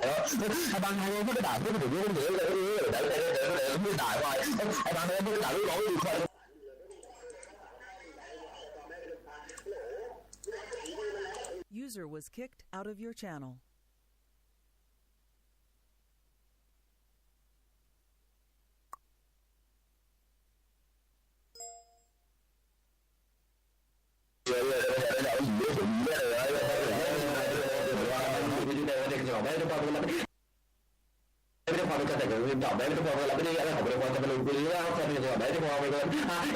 hai bạn hai cái đạn cái điều gì để mới đại hoài hai bạn em mới đại lúc lỗi đi khoai. User was kicked out of your channel. Cái khoa cái này nghiêm trọng đấy, cái khoa là cái đi học được quan tâm đến cái lý đó, xem như là đấy cái khoa cái cái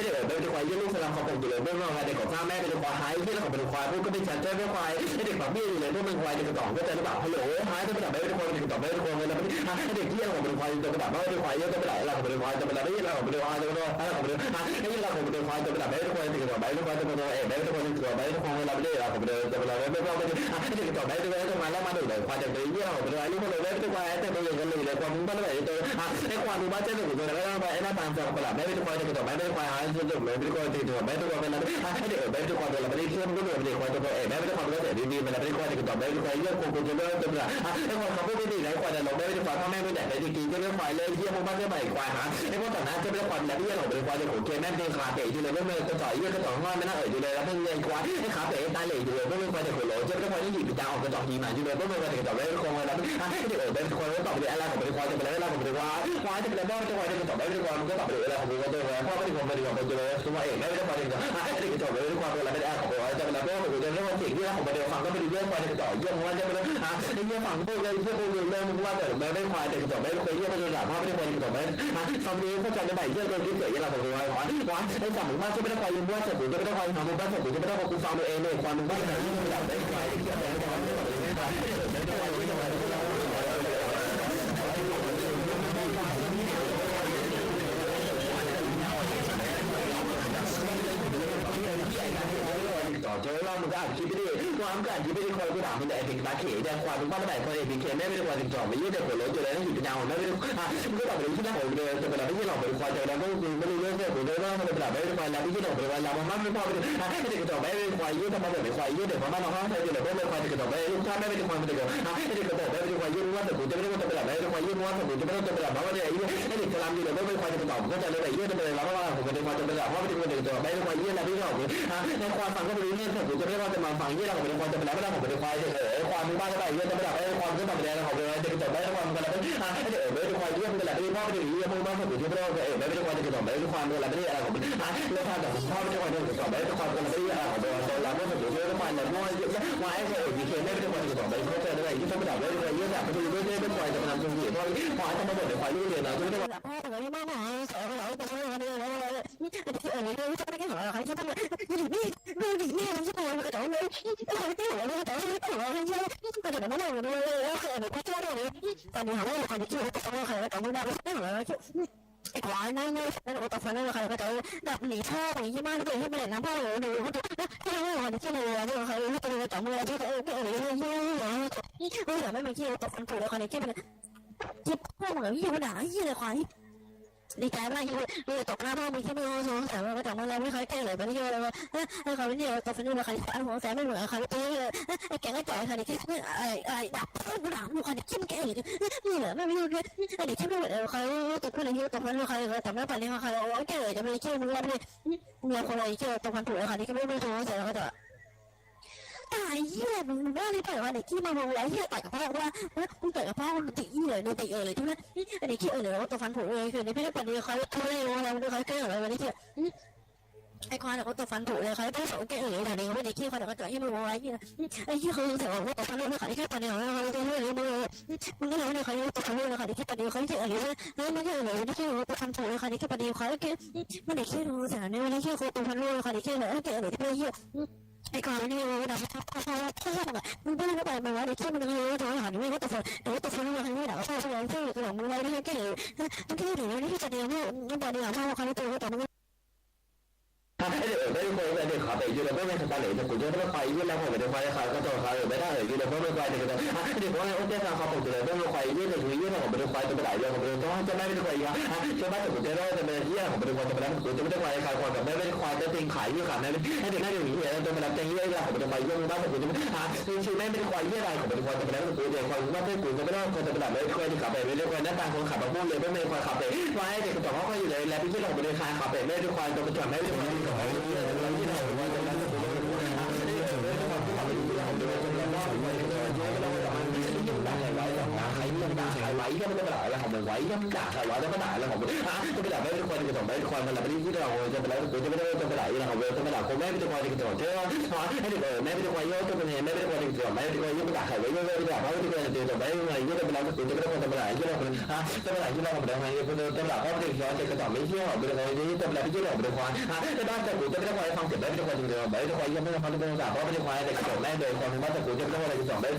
ở đây cái khoa với lúc làm học cùng từ bên ngoài để có cha mẹ cái khoa hái cái học được khoa cũng có đi chặt chơi với khoa cái để bảo biết gì lúc bên ngoài thì cái tổng cái tên nó bảo hello hái cái bảo đấy cái khoa thì tổng đấy cái khoa là cái để kia học được khoa thì cái bảo nói cái khoa với cái lại là học được khoa thì là đấy là học được khoa thôi thôi, học được cái là học được khoa thì là đấy cái khoa thì cái bảo đấy cái khoa thì cái đấy cái khoa thì cái đấy cái khoa là cái là học được thì là cái khoa cái tổng đấy cái khoa là mà được khoa thì cái học được lúc mà đấy cái khoa thì bây giờ cái này là khoa cũng bắt đầu tôi cái khoa thứ ba chết rồi rồi nó vậy nó làm sao là mấy cái khoa thì cái mấy khoa hay sử dụng mấy cái khoa thì rồi mấy cái khoa là cái để mấy cái khoa là mấy cái không có được để khoa tôi mấy cái khoa có thể đi mà là mấy khoa thì cái mấy cái khoa nó cũng cũng nó tức là cái khoa không có cái gì đấy khoa là nó mấy cái khoaพ่อแม่ไม่ได้ไปดีๆcái khoa lên kia không bắt cái bài khoa hả cái khoa tận cái khoa là cái là cái khoa thì cũng chơi men thì khá để cho nên nó cái giỏi cái giỏi ngon nó ở chỗ này là cái nhanh quá cái khá để ta lì rồi cái khoa thì khổ lỗi chứ cái khoa những gì bị đau cái giỏi gì mà chứ nên cái khoa thì cái cái khoa là cái để ở bên khoa nó tập để là cái khoa thì cái là cái khoa thì cái đó cái khoa thì cái tập đấy cái khoa nó tập để là cái khoa tôi khoa cái khoa thì khoa tôi số mà mấy cái khoa thì cái cái tập đấy cái khoa là cái là cái khoa cho nên là cái cái nó chỉ cái không phải đều phẳng nó bị cái khoa thì cái giỏi dương khoa cho nên cái phẳng tôi cái cái người lên khoa để mấy cái khoa thì cái tập đấy cái cái nó làm khoa cái khoa thì tập đấy xong đi nó cho cái bảy cái cái là cái khoa khoa cái tập mà cho cái khoa dương khoa cho cái khoa nó bắt cho cái khoa cũng xong rồi em khoa nó bắt là cái tập đấy khoa cái cái trò chơi lo một cái ảnh chụp đi, qua một cái ảnh chụp đi coi cái đảo mình để thì đã khỉ ra qua đúng ba cái bài coi thì khỉ mấy cái qua thì trò mấy cái của lối chơi đấy nó gì nhau nó cái đảo mình chúng ta hồi về từ là cái lòng mình qua chơi đó có cái lối chơi của nó mình là mấy cái là cái lòng mình là một mắt nó cái trò bé qua dưới nó bao giờ qua dưới để mà nó không thấy là bé qua thì cái trò bé lúc sau mấy cái qua mình được cái trò bé qua dưới nó từ từ cái trò bé qua dưới nó từ từ cái trò bé nó cái cái thì làm gì là bé qua thì cái trò có chơi là dưới nó là nó của mình qua chơi là nó cái trò bé qua dưới là cái trò cái khoa phẳng cái lý nên của cái khoa mà phẳng dưới là của mình quan tâm là của mình khoa thì ở khoa thứ ba cái bài dưới nó là cái khoa cái tập này là học được cái trò bé nó còn là cái ở bên khoa dưới là cái khoa thì không bao giờ của chúng nó ở bên khoa thì cái trò bé cái khoa là cái là của mình nó khoa là khoa cái khoa cái trò bé cái khoa là cái là của là nó của cái khoa là ngoài ngoài cái ở cái bên cái khoa cái trò bé có chơi cái này chứ không có đảo cái dưới là cái bên ngoài thì làm công việc thôi khoa trong nó để khoa như thế nào chúng nó là khoa rồi mà sợ cái lỗi cái hỏi hỏi sao đi nghe làm sao mà cái chỗ nữa cái tiếng của nó chỗ nó cái chỗ nó nó nó chơi rồi còn đi học là còn đi chơi còn không còn đâu cái rồi cái quả nó nó tập phải nó phải cái chỗ đập lì thơ thì nhưng mà nó bị nó làm bao rồi nó cái rồi cái này là nó phải nó trọng là cái bây giờ mấy mình kia tập phần phụ còn này kia chứ không ở như đã như là khoái đi trái lại như tộc nam mình sẽ mua rồiแต่ว่าแต่เราไม่เคยแก้เลยไปเยอะเลยไอ้เขาไม่เยอะตกเป็นเรื่องใครฝันหัวแสนไม่เหมือนใครตีไอ้แกก็จ่อยใครที่ไอ้ดับผู้ด่าผู้ใครที่มันแก่เลยนี่เหรอไม่รู้เลยไอ้เด็กที่ไม่เหมือนใครตกเป็นเยอะตกเป็นใครแต่ไม่ฝันเรื่องใครแก่เลยจะไม่เชื่อมึงว่าเนี่ยคนอะไรเชื่อตกเป็นถูกใครที่ก็ไม่รู้ตัวแต่เราก็จะตายเหี้ยมึงว่าเลยแต่ว่าเด็กที่มามองแล้วเหี้ยต่อยกับพ่อว่ามึงต่อยกับพ่อมึงติเหี้ยเลยติเลยใช่ไหมไอ้เด็กที่เลยว่าตัวฟันผุเลยคือในพี่ได้ปันเลยเขาทุเรศว่าเราไม่เคยแก้อะไรวันนี้เหี้ยไอ้ควายเขาตัวฟันผุเลยเขาต้องสอนแก้เลยแต่เด็กไม่ได้ขี้ควายเขาจ่อยให้มึงมองไอ้เหี้ยไอ้เหี้ยเขาแต่ว่าตัวฟันผุเลยเขาแค่ปันเลยเขาตัวเหี้ยเลยมึงก็เลยเขาตัวฟันผุเลยเขาแค่ปันเลยเขาเจ๋อเลยแล้วไม่ใช่เลยไม่ใช่ตัวฟันผุเลยเขาแค่ปันเลยเขาแค่ไม่ได้ขี้รู้แต่เนี่ยไม่ได้ขี้ตัวฟันผุเลยเขาแค่เลยแก้เลยที่เหี้ยไอ้ก่อนนี่เราดับถ้าแบบมึงไม่ได้ไปมาว่าเด็กที่มันเลยตัวหันไม่ก็ตัวฟันตัวฟันมันไม่ดับถ้าเราที่ตัวมึงอะไรนี่แค่เลยมันแค่ถึงนี่จะเดียวมันเดียวถ้าเราคันตัวตัวมึง ไอ้เด็กไม่ควรเด็กขาเตะยืนแล้วไม่สตาร์เลยแต่กูจะไม่ไปยืนแล้วผมไม่ได้ไปขาก็ตัวขาไม่ได้ยืนแล้วไม่ไปเด็กก็เด็กว่าโอเคทางเขาผมจะไม่ไปยืนแต่ยืนแล้วผมไม่ได้ไปจะไปไหนเลยผมไม่ต้องจะไม่ได้ไปอ่ะจะไม่แต่ผมจะได้จะไม่เยี่ยผมไม่ได้ไปจะไปแล้วผมจะไม่ได้ไปขาคนแบบไม่ได้ควายจะติงขายยืนขาไม่ได้ให้เด็กนั่งอยู่นี่จะมารับแจ้งยืนแล้วผมจะไปยืนบ้านผมจะไม่ชื่อไม่ได้ควายยืนอะไรผมไม่ได้ควายจะไปแล้วผมจะควายว่าไม่กูจะไม่ได้ควายจะไปไหนไม่ควายที่ขาไปไม่ได้ควายหน้าตาคนขับมาพูดเลยไม่ได้ควายขับไปว่าให้เด็กต่อเขาก็อยู่เลยแล้วพี่ที่เราไม่ได้ขายขับไปไม่ได้ควายจะไปจอดไม่ได้ควายที่เราที่เราว่าจะนั้นผมไม่รู้นะไม่ได้ไม่ได้ความที่เราไม่รู้เราเดินแล้วว่าผมไม่ได้เยอะเราแต่มันยิ่งด่าใครไว้หรอกนะใครยิ่งด่าใครไว้ก็ไม่ได้ด่าแล้วผมไม่ไว้ก็ด่าใครไว้แล้วก็ด่าแล้วผมจะไปด่าไม่ได้ควายจะต้องไม่ได้ควายมันละไม่ได้ที่เราจะไปแล้วผมจะไม่ได้จะไปไหนเราจะไปด่าคนแม่ไม่ได้ควายจะต้องเชื่อว่าให้เด็กแม่ไม่ได้ควายเยอะจะเป็นแม่ไม่ได้ควายจะต้องแม่ไม่ได้ควายเยอะไปด่าใครไว้เยอะไปด่าเขาไม่ได้ควายจะต้องไม่ไงเยอะจะไปแล้วจะไม่ได้ควายจะไปไหนที่เราเป็นจะไปไหนที่เราเป็นยังไงจะด่าเขาเป็นย้อนจะกระต่ายไม่เชื่อเป็นอะไรที่จะไปแล้วที่เราเป็นควายในบ้านจะกูจะไม่ได้ควายฟังเสียงไม่ได้ควายจริงๆไม่ได้ควายยังไม่ได้ควายเป็นด่าเพราะไม่ได้ควายแต่กระต่ายแม่โดยคนบ้านจะกูจะไม่ได้ควายจะต้องไม่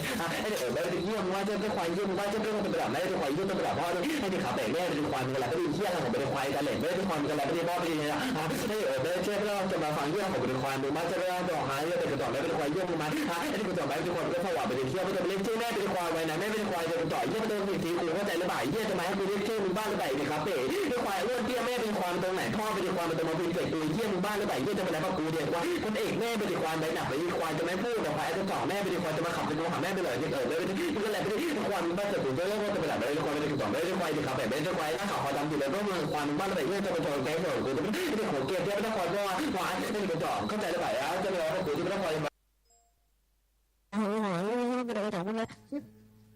ให้เด็กไม่ได้เยี่ยมว่าจะเป็นควายเยี่ยมว่าจะเป็นคนเป็นด่าไม่ได้ควายเยี่ยมเป็นด่าเพราะให้เด็กขาแตกแม่เป็นควายเป็นอะไรก็ดีเชี่ยเราเป็นควายกันเลยไม่ได้ควายเป็นอะไรไม่ได้บ้าไปเลยนะให้ไม่ได้เชื่อเราจะมาฟังเยี่ยมของเป็นควายมึงมาจะเรื่องดอกหายแต่กระต่ายไม่เป็นควายเยี่ยมมึงมาให้เด็กกระต่ายไม่เป็นควายก็สว่างไปเที่ยวไม่จะเลี้ยงชื่อแม่เป็นควายไว้นะแม่เป็นควายจะกระต่ายเยี่ยมโดนสิ่งที่กูเข้าใจระบายเยี่ยจะมาให้กูเรียกชื่อมึงบ้านระบายในคาเฟ่ด้วยควายอ้วนเตี้ยแม่เป็นควายตรงไหนพ่อเป็นควายมันจะมาเป็นเกิดตัวเยี่ยมึงบ้านระบายเยี่ยจะมาแล้วมากูเดียวว่าคนเอกแม่เป็นควายใบหนักไปควายจะไม่พูดแต่ควายจะจ่อแม่เป็นควายจะมาขับเป็นตัวหาแม่ไปเลยที่ไม่ได้ที่ก็แหละไม่ได้ควายมึงบ้านจะถูกเรื่องก็จะเป็นแบบไม่ได้ควายไม่ได้ถูกต้องไม่ได้ควายจะขับแบบไม่ได้ควายถ้าขับควายดำอยู่แล้วก็มึงควายมึงบ้านระบายเยี่ยจะเป็นตัวแก่ส่วนกูจะไม่ได้หัวเกลียดเยี่ยไม่ได้ควายเพราะว่าควายไม่ได้เป็นจ่อเข้าใจระบายแล้วจะไม่เอากูจะไม่ได้ควาย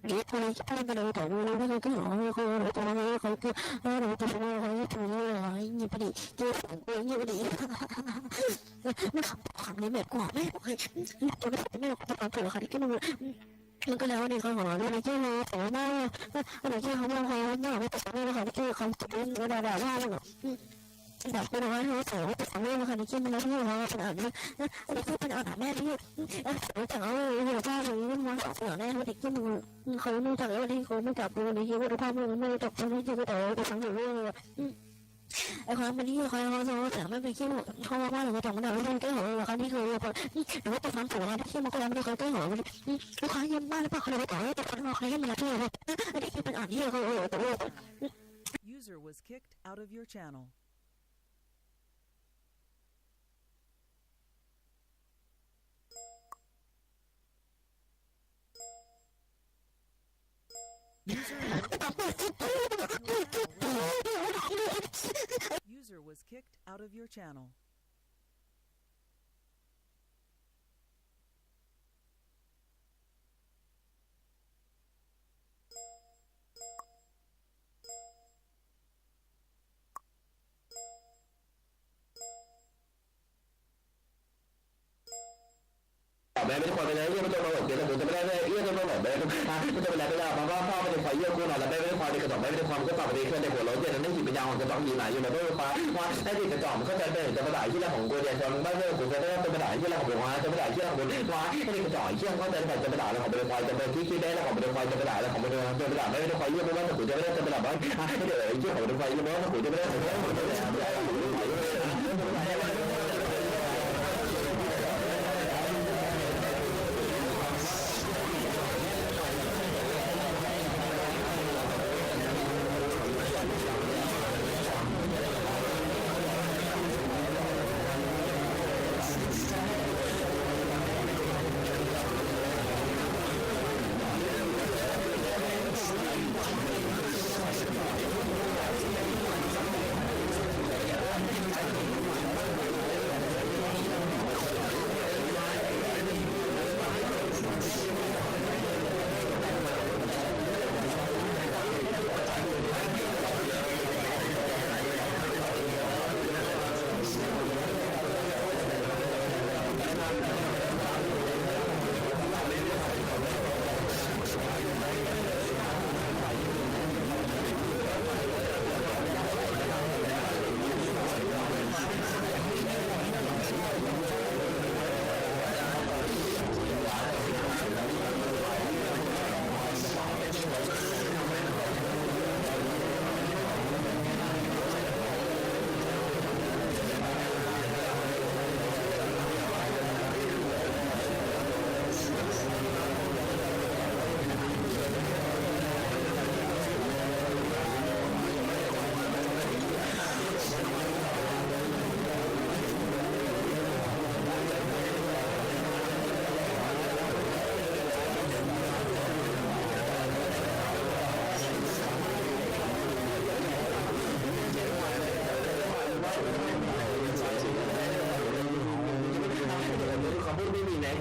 你过来看不了，懂了，那个更好，那个我懂了，那个我不说，我怎么了？你不理，就反过，你不理，那好，你没过，没过，就没有办法，还得跟那个。那个聊你很好，那这个怎么办？那这好不好？那我不想那个好，这个好，我俩那个，แต่คนว่าเราเสียว่าทำให้เราคนที่มันไม่รู้ว่าขนาดนี้เราพูดเป็นอะไรแม่ที่เราจะเอาเราจะเอาเรื่องมันสอนแม่เราเด็กที่มันเขาไม่จับแล้วที่เขาไม่จับดูในที่ว่าภาพมันไม่ตกตรงนี้ที่ก็แต่เราฟังอยู่เรื่องไอ้ความเป็นที่เขาเขาแต่ไม่เป็นที่เขาว่าเราจับมันเราไม่ได้หัวเราเขาที่เคยเราหรือว่าตัวฟังตัวเราที่มันก็ยังไม่เคยได้หัวลูกค้าเยี่ยมบ้านหรือเปล่าเขาเลยต่อให้ตัวฟังเราใครให้มันละเท่าไหร่ไอ้ที่เป็นอ่านที่เขาแต่ว่า User was kicked out of your channel. User was kicked out of your channel. Mẹ bên ngoài bên đấy nhưng mà tôi bảo kia là tôi bên đây yêu tôi bảo bên tôi bên này bây giờ màพ่อbên ngoài yêu cô nào là bên ngoài thì cái tổng bên ngoàiก็ตอบไปคือในหัวรถเนี่ยนั่นคือเป็นยาวจะต้องมีหลายอยู่ในด้วยว่าให้ที่กระจอมเข้าใจเป็นจะไปไหนที่แรกของกูเนี่ยจะไม่เลิกกูจะได้จะไปไหนที่แรกของเป็นว่าจะไปไหนที่แรกของเป็นว่าให้ที่กระจอมเชื่อเข้าใจเป็นจะไปไหนแล้วของเป็นควายจะเป็นที่คิดได้แล้วของเป็นควายจะไปไหนแล้วของเป็นจะไปไหนไม่ได้ควายเยอะไม่ว่าแต่กูจะไม่ได้จะไปไหนบ้างให้เดี๋ยวเชื่อของเป็นควายเยอะไม่ว่าแต่กูจะไม่ได้ของเป็นควายจะไปไหน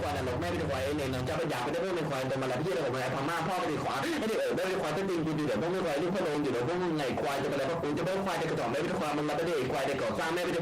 ควายนรกแม่เป็นควายเนี่ยน้องเจ้าปัญญาไม่ได้เป็นควายแต่มาแล้วพี่เราเป็นพม่าพ่อเป็นควายไอ้เด็กไม่เป็นควายต้นตีนกูอยู่เดี๋ยวพวกมึงควายลูกพ่อลงอยู่เดี๋ยวพวกมึงไงควายจะเป็นอะไรพวกกูจะเป็นควายแต่กระจอกไม่เป็นควายมันรับไม่ได้ควายเด็กก่อสร้างแม่เป็นเด็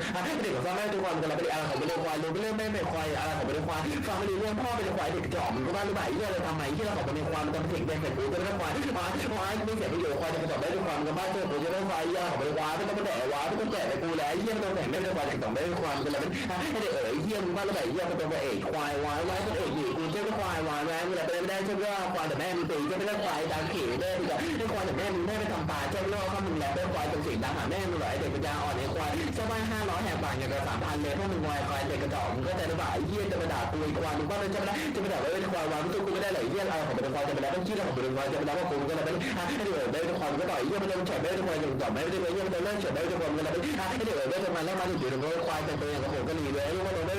กก่อสร้างแม่เป็นควายมันรับไม่ได้อะไรของเป็นควายลงไปเรื่องแม่เป็นควายอะไรของเป็นควายฟังไม่รู้เรื่องพ่อเป็นควายเด็กกระจอกมันก็ว่าหรือเปล่าเรื่องอะไรทำไมที่เราของเป็นควายมันจะเป็นเด็กเป็นกูจะเป็นควายไม่เสียประโยชน์ควายจะกระจอกไม่เป็นควายมันก็บ้าเจอกูจะเป็นควายยาของเป็นควายไม่ต้องมาแดดควายไม่ต้องแดดไปกูแล้วเยี่ยมต้องแดดไม่เป็นควายเด็กกระจอกไม่เป็นควายมันจะเป็นให้เด็กเยี่ยมบ้าหรือเปล่าเยี่ยมเป็นตัวเอกควายวายเป็นเอกอยู่กูจะเป็นควายวายมันอะไรไม่ได้เช่นว่าควายแต่แม่มึงตีจะเป็นควายดังเขียวได้ที่จะเป็นควายแต่แม่มึงไม่ไปทำปลาเจ้าล่อข้ามึงแล้วเป็นควายเป็นสีดำหาแม่มึงหรอเด็กปัญญาอ่อนไอ้ควายเจ้าบ้าน500แหกปากอย่างกับ3,000เลยพวกมึงควายเด็กกระจอกมึงก็ใจระบายเยี่ยจะมาด่ากูควายมึงก็เลยจะมาด่าว่าเป็นควายวายมึงสู้กูไม่ได้เลยเยี่ยอะไรของเป็นควายจะมาด่าต้องชื่อของเป็นควายจะมาด่าว่ากูก็เลยเป็นให้เด็กได้เป็นควายก็ต่อยเยี่ยมันเริ่มเฉยได้เป็นควายอย่างต่อไม่ได้เป็นเยี่ยมันเริ่มเฉยได้เป็นควายก็เลยเป็นให้เด็กได้เป็นมาแล้วมาถึงอยู่ตรงนี้ควายเป็นตัวอย่างของผมก็หนีเลยรู้ว่าเราได้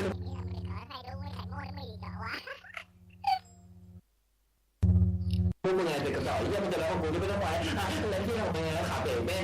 พวกมึงไงเด็กกระจอกเยี่ยมันจะแล้วกูจะไม่ต้องไปแล้วที่เราไปแล้วขาเป๋แม่